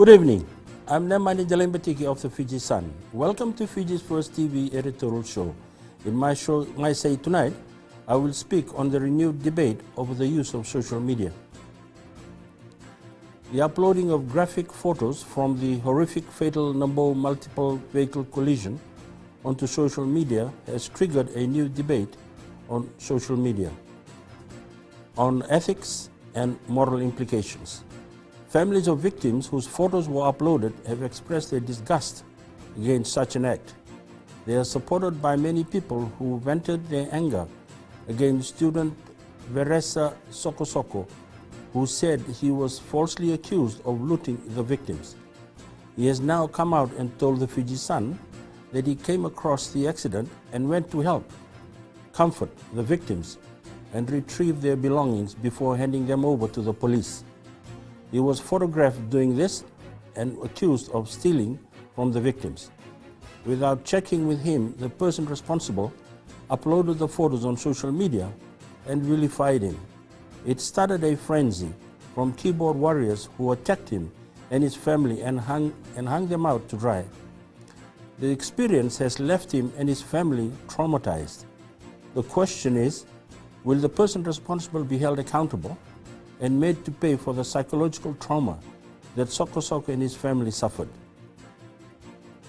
Good evening. I'm Nemani Jalembatiki of the Fiji Sun. Welcome to Fiji's first TV editorial show. In my say tonight, I will speak on the renewed debate over the use of social media. The uploading of graphic photos from the horrific fatal Nambour multiple vehicle collision onto social media has triggered a new debate on social media, on ethics and moral implications. Families of victims whose photos were uploaded have expressed their disgust against such an act. They are supported by many people who vented their anger against student Veresa Sokosoko, who said he was falsely accused of looting the victims. He has now come out and told the Fiji Sun that he came across the accident and went to help, comfort the victims, and retrieve their belongings before handing them over to the police. He was photographed doing this and accused of stealing from the victims. Without checking with him, the person responsible uploaded the photos on social media and vilified him. It started a frenzy from keyboard warriors who attacked him and his family and hung them out to dry. The experience has left him and his family traumatized. The question is, will the person responsible be held accountable and made to pay for the psychological trauma that Sokosoko and his family suffered?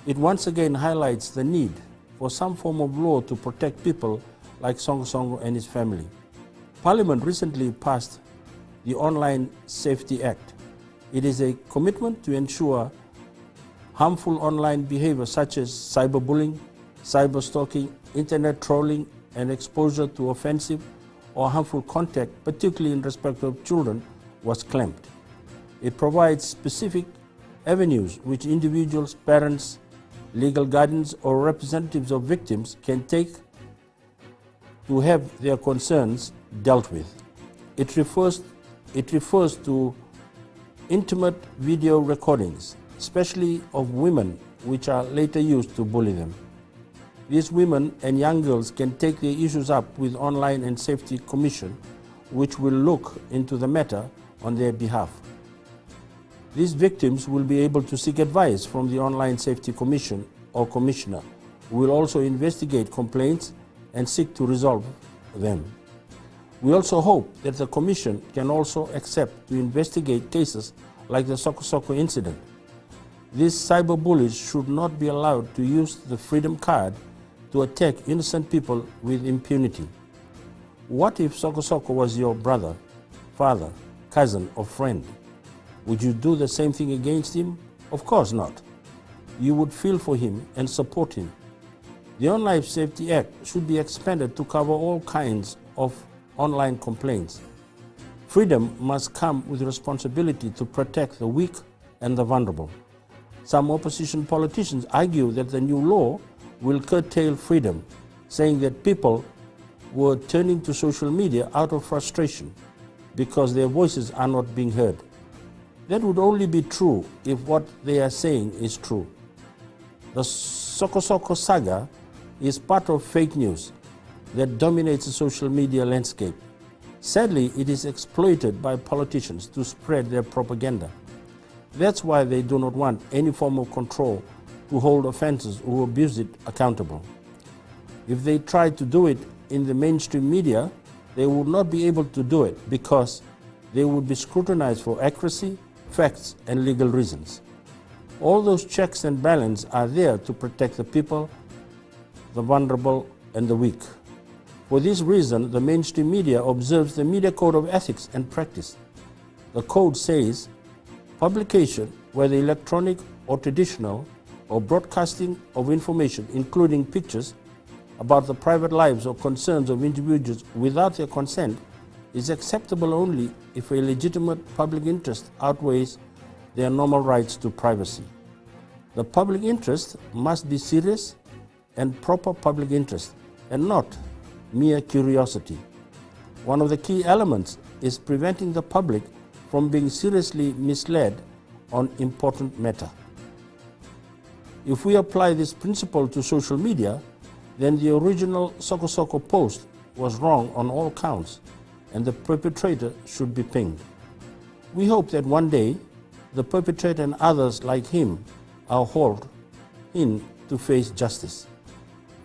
It once again highlights the need for some form of law to protect people like Sokosoko and his family. Parliament recently passed the Online Safety Act. It is a commitment to ensure harmful online behavior such as cyberbullying, cyberstalking, internet trolling, and exposure to offensive or harmful content, particularly in respect of children, was clamped. It provides specific avenues which individuals, parents, legal guardians, or representatives of victims can take to have their concerns dealt with. It refers to intimate video recordings, especially of women, which are later used to bully them. These women and young girls can take their issues up with Online and Safety Commission, which will look into the matter on their behalf. These victims will be able to seek advice from the Online Safety Commission or Commissioner, who will also investigate complaints and seek to resolve them. We also hope that the Commission can also accept to investigate cases like the Sokosoko incident. These cyberbullies should not be allowed to use the freedom card to attack innocent people with impunity. What if Sokosoko was your brother, father, cousin, or friend? Would you do the same thing against him? Of course not. You would feel for him and support him. The Online Safety Act should be expanded to cover all kinds of online complaints. Freedom must come with responsibility to protect the weak and the vulnerable. Some opposition politicians argue that the new law will curtail freedom, saying that people were turning to social media out of frustration because their voices are not being heard. That would only be true if what they are saying is true. The Sokosoko saga is part of fake news that dominates the social media landscape. Sadly, it is exploited by politicians to spread their propaganda. That's why they do not want any form of control to hold offenses who abuse it accountable. If they try to do it in the mainstream media, they would not be able to do it because they would be scrutinized for accuracy, facts, and legal reasons. All those checks and balances are there to protect the people, the vulnerable, and the weak. For this reason, the mainstream media observes the Media Code of Ethics and Practice. The code says, publication, whether electronic or traditional, or broadcasting of information, including pictures, about the private lives or concerns of individuals without their consent, is acceptable only if a legitimate public interest outweighs their normal rights to privacy. The public interest must be serious and proper public interest, and not mere curiosity. One of the key elements is preventing the public from being seriously misled on important matter. If we apply this principle to social media, then the original Sokosoko post was wrong on all counts, and the perpetrator should be pinged. We hope that one day the perpetrator and others like him are hauled in to face justice.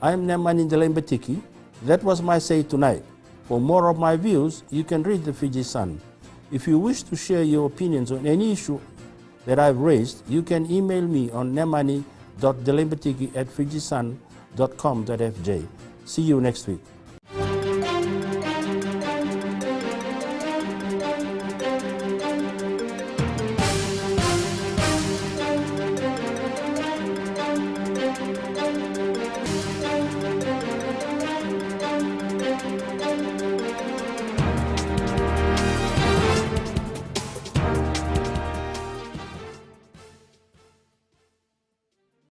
I'm Nemani Ndelembetiki. That was my say tonight. For more of my views, you can read the Fiji Sun. If you wish to share your opinions on any issue that I've raised, you can email me on nemani.delembetiki@fijisun.com.fj. See you next week.